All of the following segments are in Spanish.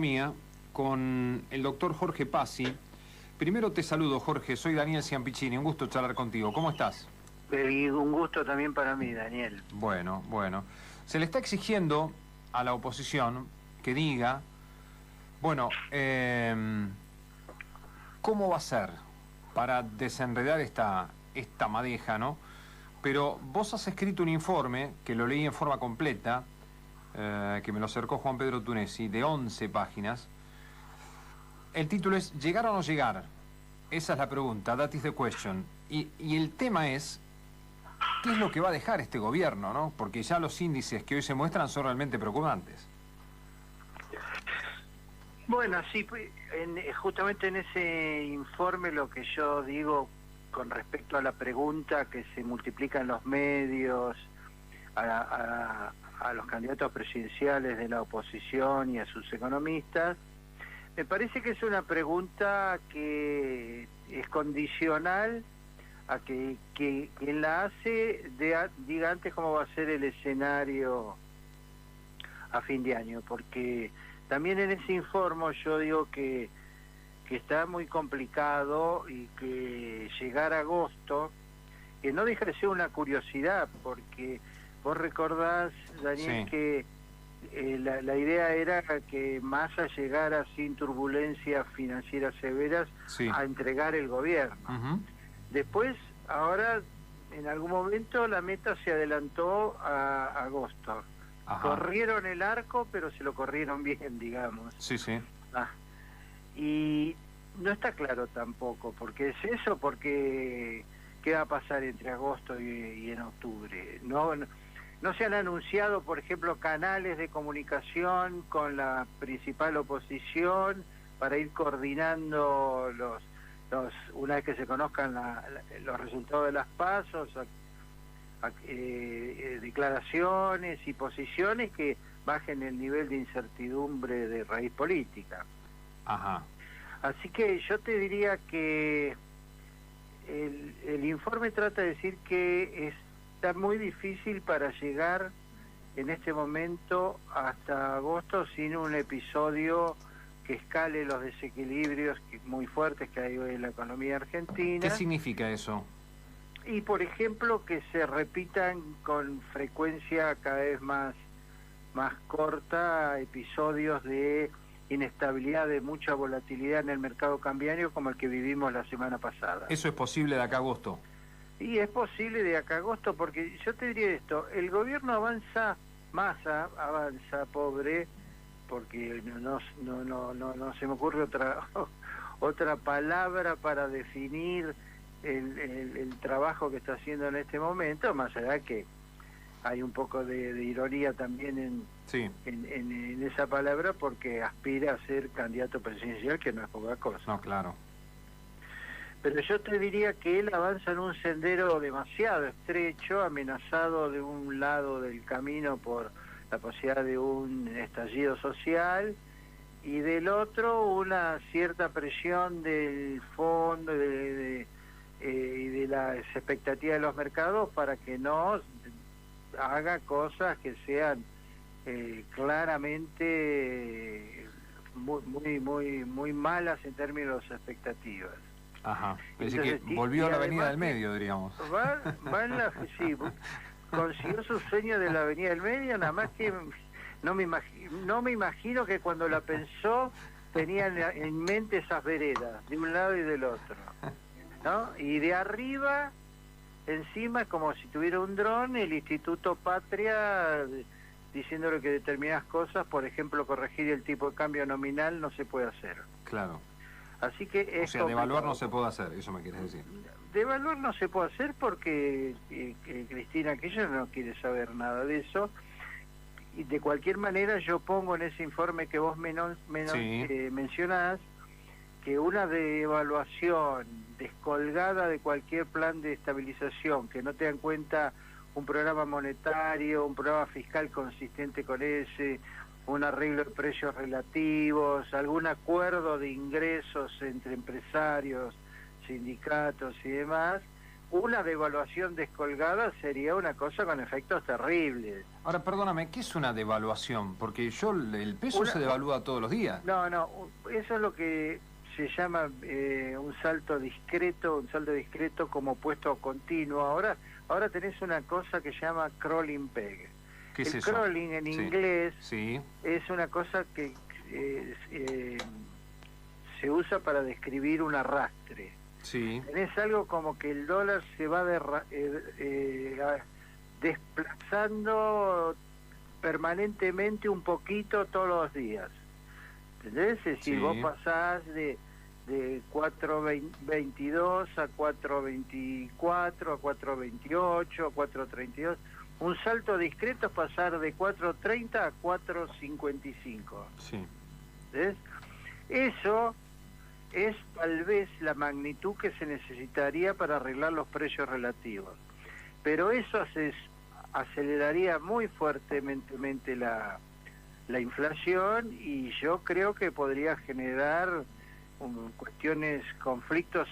Economía con el doctor Jorge Pazzi. Primero te saludo, Jorge, soy Daniel Ciampicini, un gusto charlar contigo. ¿Cómo estás? Y un gusto también para mí, Daniel. Bueno. Se le está exigiendo a la oposición que diga, bueno, ¿cómo va a ser para desenredar esta madeja, ¿no? Pero vos has escrito un informe, que lo leí en forma completa, que me lo acercó Juan Pedro Tunesi, de 11 páginas. El título es ¿Llegar o no llegar? Esa es la pregunta, that is the question. Y el tema es, ¿qué es lo que va a dejar este gobierno, no? Porque ya los índices que hoy se muestran son realmente preocupantes. Bueno, sí, justamente en ese informe lo que yo digo con respecto a la pregunta que se multiplica en los medios, a los candidatos presidenciales de la oposición y a sus economistas, me parece que es una pregunta que es condicional a que quien la hace diga antes cómo va a ser el escenario a fin de año, porque también en ese informe yo digo que está muy complicado y que llegar a agosto, que no deja de ser una curiosidad, porque vos recordás, Daniel, sí, que la idea era que Massa llegara sin turbulencias financieras severas, sí, a entregar el gobierno. Después, ahora, en algún momento la meta se adelantó a agosto. Ajá. Corrieron el arco, pero se lo corrieron bien, digamos. Sí. Y no está claro tampoco, porque es eso, porque ¿qué va a pasar entre agosto y en octubre? No se han anunciado, por ejemplo, canales de comunicación con la principal oposición para ir coordinando una vez que se conozcan los resultados de las pasos, declaraciones y posiciones que bajen el nivel de incertidumbre de raíz política. Ajá. Así que yo te diría que el informe trata de decir que está muy difícil para llegar en este momento hasta agosto sin un episodio que escale los desequilibrios muy fuertes que hay hoy en la economía argentina. ¿Qué significa eso? Y, por ejemplo, que se repitan con frecuencia cada vez más corta episodios de inestabilidad, de mucha volatilidad en el mercado cambiario como el que vivimos la semana pasada. ¿Eso es posible de acá a agosto? Y es posible de acá a agosto, porque yo te diría esto, el gobierno avanza, Massa avanza, pobre, porque no se me ocurre otra palabra para definir el trabajo que está haciendo en este momento, más allá que hay un poco de ironía también en esa palabra, porque aspira a ser candidato presidencial, que no es poca cosa. No, claro. Pero yo te diría que él avanza en un sendero demasiado estrecho, amenazado de un lado del camino por la posibilidad de un estallido social, y del otro una cierta presión del fondo y de las expectativas de los mercados para que no haga cosas que sean claramente muy malas en términos de expectativas. Ajá, es decir, que volvió a la avenida del medio, diríamos. Sí, consiguió su sueño de la avenida del medio, nada más que no me imagino que cuando la pensó tenía en mente esas veredas, de un lado y del otro, ¿no? Y de arriba, encima, como si tuviera un dron, el Instituto Patria diciéndole que determinadas cosas, por ejemplo, corregir el tipo de cambio nominal, no se puede hacer. Claro. Así que es complicado. Devaluar no se puede hacer, eso me quieres decir. Devaluar no se puede hacer porque Cristina Kirchner no quiere saber nada de eso. Y de cualquier manera yo pongo en ese informe que vos mencionás que una devaluación descolgada de cualquier plan de estabilización, que no tenga en cuenta un programa monetario, un programa fiscal consistente con ese, un arreglo de precios relativos, algún acuerdo de ingresos entre empresarios, sindicatos y demás, una devaluación descolgada sería una cosa con efectos terribles. Ahora, perdóname, ¿qué es una devaluación? Porque el peso se devalúa todos los días. No, eso es lo que se llama un salto discreto como puesto continuo. Ahora tenés una cosa que se llama crawling peg. ¿Qué es el eso? crawling en inglés sí. es una cosa que se usa para describir un arrastre. Sí. Tenés algo como que el dólar se va desplazando permanentemente un poquito todos los días. ¿Entendés? Es decir, vos pasás de 4.22 a 4.24, a 4.28, a 4.32. Un salto discreto es pasar de 4.30 a 4.55. Sí. ¿Ves? Eso es tal vez la magnitud que se necesitaría para arreglar los precios relativos. Pero eso aceleraría muy fuertemente la inflación, y yo creo que podría generar conflictos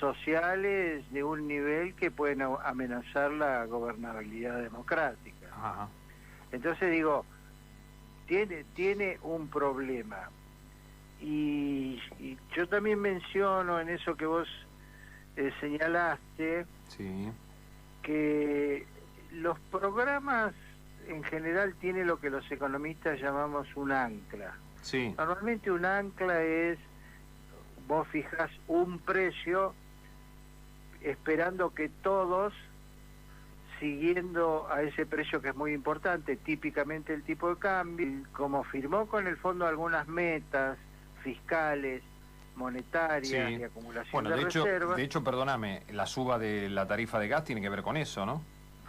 sociales de un nivel que pueden amenazar la gobernabilidad democrática. Ajá. Entonces digo, tiene un problema. Y yo también menciono en eso que vos señalaste, sí, que los programas en general tienen lo que los economistas llamamos un ancla. Sí. Normalmente un ancla es, vos fijás un precio esperando que todos, siguiendo a ese precio que es muy importante, típicamente el tipo de cambio, como firmó con el fondo algunas metas fiscales, monetarias, sí, y acumulación de hecho, reservas. De hecho, perdóname, la suba de la tarifa de gas tiene que ver con eso, ¿no?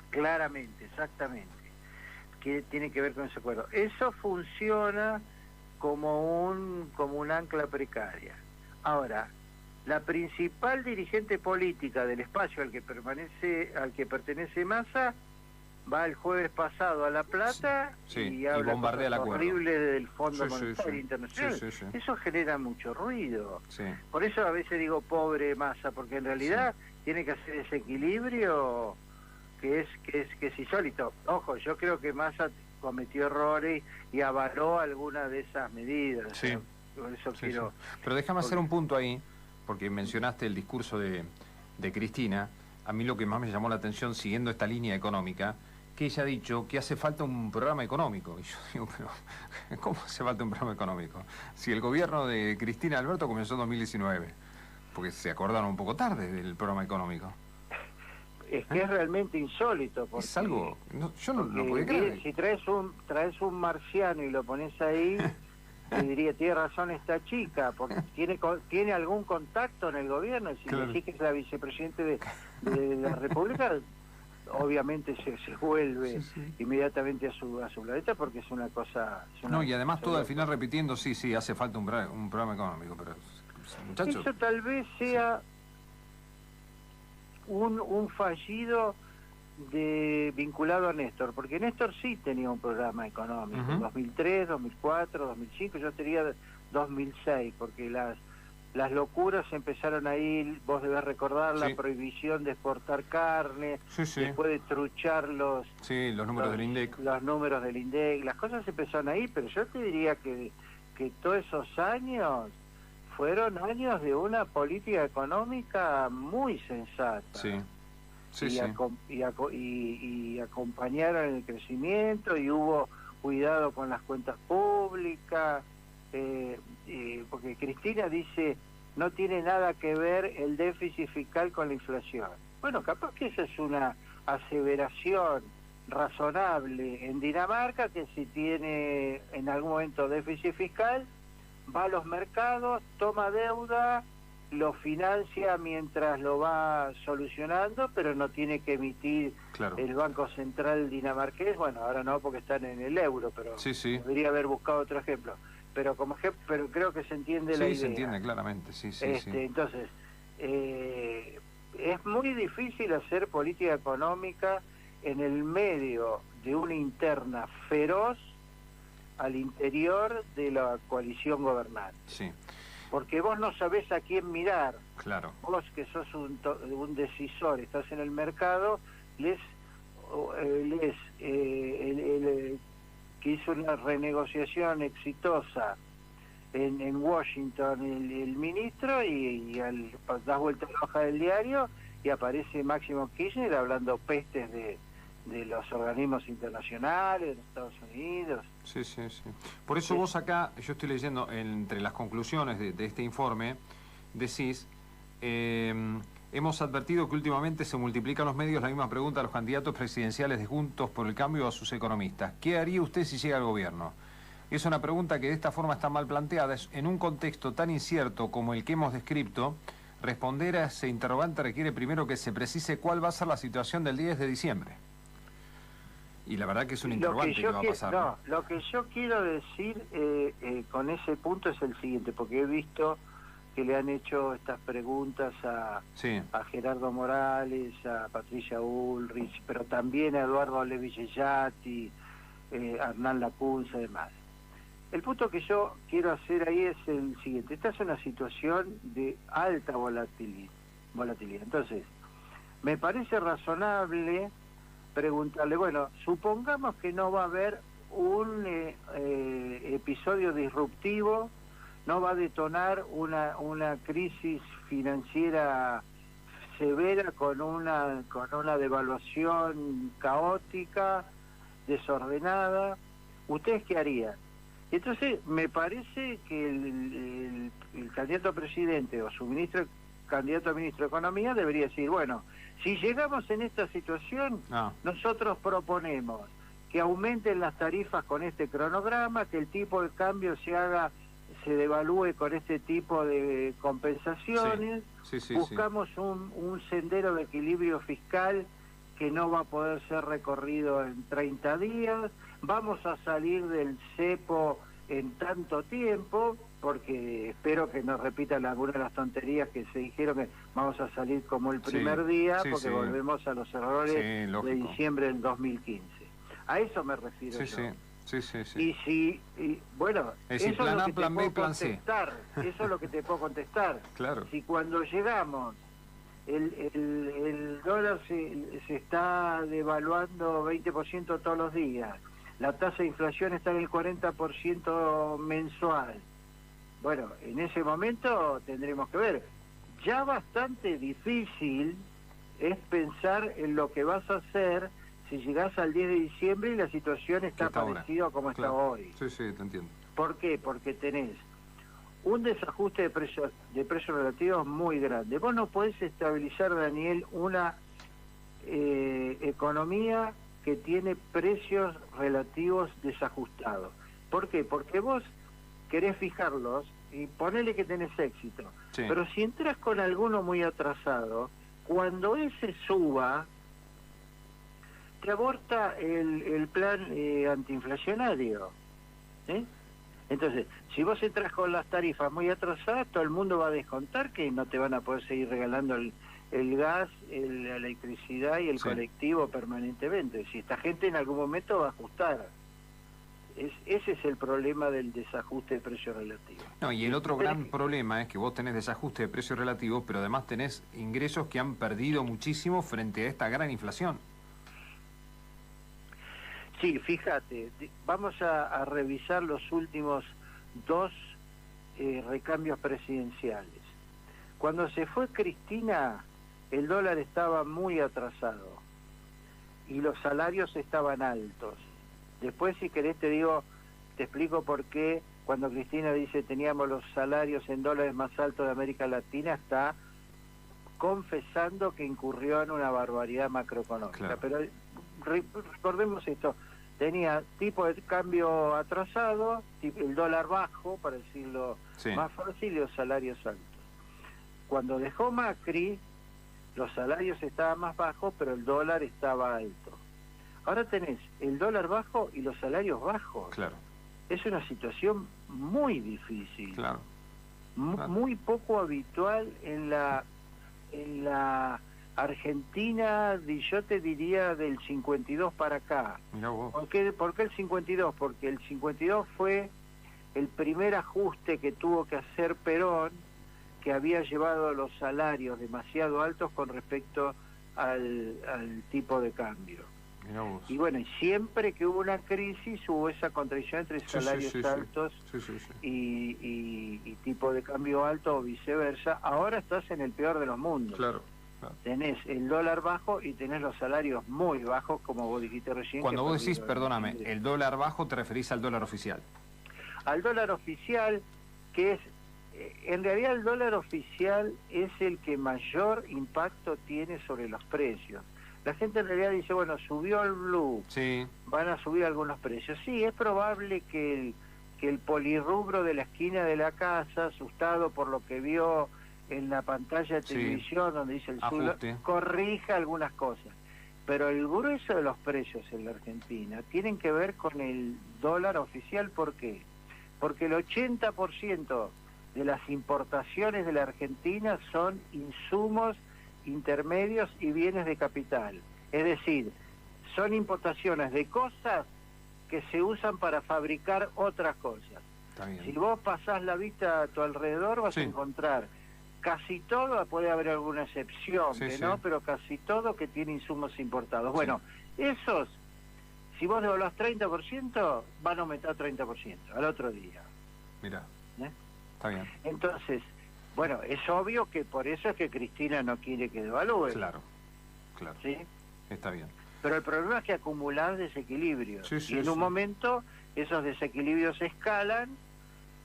Claramente, exactamente, que tiene que ver con ese acuerdo. Eso funciona como un ancla precaria. Ahora, la principal dirigente política del espacio al que pertenece Massa va el jueves pasado a La Plata, sí, y habla bombardea el cosas acuerdo horribles del Fondo sí, Monetario sí, Internacional. sí. Eso genera mucho ruido. Sí. Por eso a veces digo pobre Massa, porque en realidad tiene que hacer ese equilibrio que es insólito. Ojo, yo creo que Massa cometió errores y avaló algunas de esas medidas. Sí. Por eso quiero... Sí. Pero déjame hacer un punto ahí, porque mencionaste el discurso de Cristina. A mí lo que más me llamó la atención, siguiendo esta línea económica, que ella ha dicho que hace falta un programa económico. Y yo digo, pero ¿cómo hace falta un programa económico? Si el gobierno de Cristina Alberto comenzó en 2019, porque se acordaron un poco tarde del programa económico. Es que es realmente insólito. Porque, es algo... yo no lo podía creer. Si traes un marciano y lo pones ahí, te diría, tiene razón esta chica, porque tiene algún contacto en el gobierno. Si decís que es la vicepresidente de la República, obviamente se vuelve inmediatamente a su planeta, porque es una cosa... y además todo al final repitiendo, sí, hace falta un programa económico, pero muchachos... Eso tal vez sea un fallido vinculado a Néstor, porque Néstor sí tenía un programa económico, 2003, 2004, 2005, yo tenía 2006, porque las locuras empezaron ahí, vos debés recordar la prohibición de exportar carne, después de truchar los números del INDEC. Los números del INDEC, las cosas empezaron ahí, pero yo te diría que todos esos años fueron años de una política económica muy sensata. Y acompañaron el crecimiento, y hubo cuidado con las cuentas públicas, porque Cristina dice no tiene nada que ver el déficit fiscal con la inflación. Bueno, capaz que esa es una aseveración razonable en Dinamarca, que si tiene en algún momento déficit fiscal, va a los mercados, toma deuda, lo financia mientras lo va solucionando, pero no tiene que emitir el Banco Central dinamarqués. Bueno, ahora no, porque están en el euro, pero debería haber buscado otro ejemplo. Pero como ejemplo, pero creo que se entiende la idea. Sí, se entiende claramente, Entonces, es muy difícil hacer política económica en el medio de una interna feroz al interior de la coalición gobernante. porque vos no sabés a quién mirar. Claro. Vos que sos un decisor, estás en el mercado, que hizo una renegociación exitosa en Washington el ministro y das vuelta a la hoja del diario y aparece Máximo Kirchner hablando pestes de los organismos internacionales, de los Estados Unidos. Sí, sí, sí. Por eso vos acá, yo estoy leyendo entre las conclusiones de este informe, decís, hemos advertido que últimamente se multiplican los medios la misma pregunta a los candidatos presidenciales de Juntos por el Cambio o a sus economistas. ¿Qué haría usted si llega al gobierno? Es una pregunta que de esta forma está mal planteada. En un contexto tan incierto como el que hemos descrito, responder a ese interrogante requiere primero que se precise cuál va a ser la situación del 10 de diciembre. Y la verdad que es un interrogante que va a pasar. No, lo que yo quiero decir con ese punto es el siguiente, porque he visto que le han hecho estas preguntas a Gerardo Morales, a Patricia Bullrich, pero también a Eduardo Levy-Yeyati, a Hernán Lacunza y demás. El punto que yo quiero hacer ahí es el siguiente. Esta es una situación de alta volatilidad. Entonces, me parece razonable preguntarle, bueno, supongamos que no va a haber un episodio disruptivo, no va a detonar una crisis financiera severa con una devaluación caótica, desordenada. ¿Ustedes qué harían? Entonces, me parece que el candidato a presidente o su candidato a ministro de Economía debería decir, bueno, si llegamos en esta situación, nosotros proponemos que aumenten las tarifas con este cronograma, que el tipo de cambio se devalúe con este tipo de compensaciones, buscamos un sendero de equilibrio fiscal que no va a poder ser recorrido en 30 días, vamos a salir del cepo en tanto tiempo, porque espero que no repitan algunas de las tonterías que se dijeron, que vamos a salir como el primer día, porque volvemos a los errores de diciembre del 2015. A eso me refiero yo. Bueno, es decir, plan A, plan B, plan C. Eso es lo que te puedo contestar. Claro. Si cuando llegamos el dólar se está devaluando 20% todos los días, la tasa de inflación está en el 40% mensual, bueno, en ese momento tendremos que ver. Ya bastante difícil es pensar en lo que vas a hacer si llegás al 10 de diciembre y la situación está parecida a como está hoy. Sí, sí, te entiendo. ¿Por qué? Porque tenés un desajuste de precios relativos muy grande. Vos no podés estabilizar, Daniel, una economía que tiene precios relativos desajustados. ¿Por qué? Porque vos querés fijarlos y ponele que tenés éxito. Sí. Pero si entras con alguno muy atrasado, cuando ese suba, te aborta el plan antiinflacionario. Entonces, si vos entras con las tarifas muy atrasadas, todo el mundo va a descontar que no te van a poder seguir regalando el gas, la electricidad y el colectivo permanentemente. Si esta gente en algún momento va a ajustar. Ese es el problema del desajuste de precio relativo. No, y el otro gran problema es que vos tenés desajuste de precio relativo, pero además tenés ingresos que han perdido muchísimo frente a esta gran inflación. Sí, fíjate, vamos a revisar los últimos dos recambios presidenciales. Cuando se fue Cristina, el dólar estaba muy atrasado y los salarios estaban altos. Después, si querés, te explico por qué cuando Cristina dice teníamos los salarios en dólares más altos de América Latina, está confesando que incurrió en una barbaridad macroeconómica. Claro. Pero recordemos esto, tenía tipo de cambio atrasado, el dólar bajo, para decirlo más fácil, y los salarios altos. Cuando dejó Macri, los salarios estaban más bajos, pero el dólar estaba alto. Ahora tenés el dólar bajo y los salarios bajos. Claro. Es una situación muy difícil. Claro. Muy poco habitual en la Argentina, yo te diría del 52 para acá. Mirá vos. ¿Por qué el 52? Porque el 52 fue el primer ajuste que tuvo que hacer Perón, que había llevado los salarios demasiado altos con respecto al tipo de cambio. Y bueno, y siempre que hubo una crisis hubo esa contradicción entre salarios altos y tipo de cambio alto o viceversa. Ahora estás en el peor de los mundos. Claro. Tenés el dólar bajo y tenés los salarios muy bajos, como vos dijiste recién. Cuando vos decís, perdóname, el dólar bajo, te referís al dólar oficial. Al dólar oficial, que es, en realidad el dólar oficial es el que mayor impacto tiene sobre los precios. La gente en realidad dice, bueno, subió el blue, sí, van a subir algunos precios. Sí, es probable que el polirrubro de la esquina de la casa, asustado por lo que vio en la pantalla de televisión, donde dice el sur, corrija algunas cosas. Pero el grueso de los precios en la Argentina tienen que ver con el dólar oficial. ¿Por qué? Porque el 80% de las importaciones de la Argentina son insumos intermedios y bienes de capital. Es decir, son importaciones de cosas que se usan para fabricar otras cosas. Si vos pasás la vista a tu alrededor vas a encontrar casi todo, puede haber alguna excepción, ¿no? Pero casi todo que tiene insumos importados. Bueno, esos, si vos devaluás 30%, van a aumentar 30% al otro día. Mira, está bien. Entonces, bueno, es obvio que por eso es que Cristina no quiere que devalúe. Claro, claro. ¿Sí? Está bien. Pero el problema es que acumular desequilibrios. Y en un momento esos desequilibrios escalan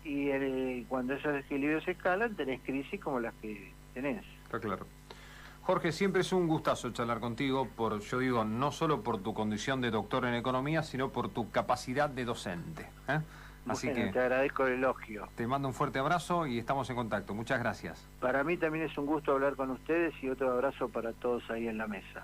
y cuando esos desequilibrios escalan tenés crisis como las que tenés. Está claro. Jorge, siempre es un gustazo charlar contigo, yo digo, no solo por tu condición de doctor en economía, sino por tu capacidad de docente. Así que te agradezco el elogio. Te mando un fuerte abrazo y estamos en contacto. Muchas gracias. Para mí también es un gusto hablar con ustedes y otro abrazo para todos ahí en la mesa.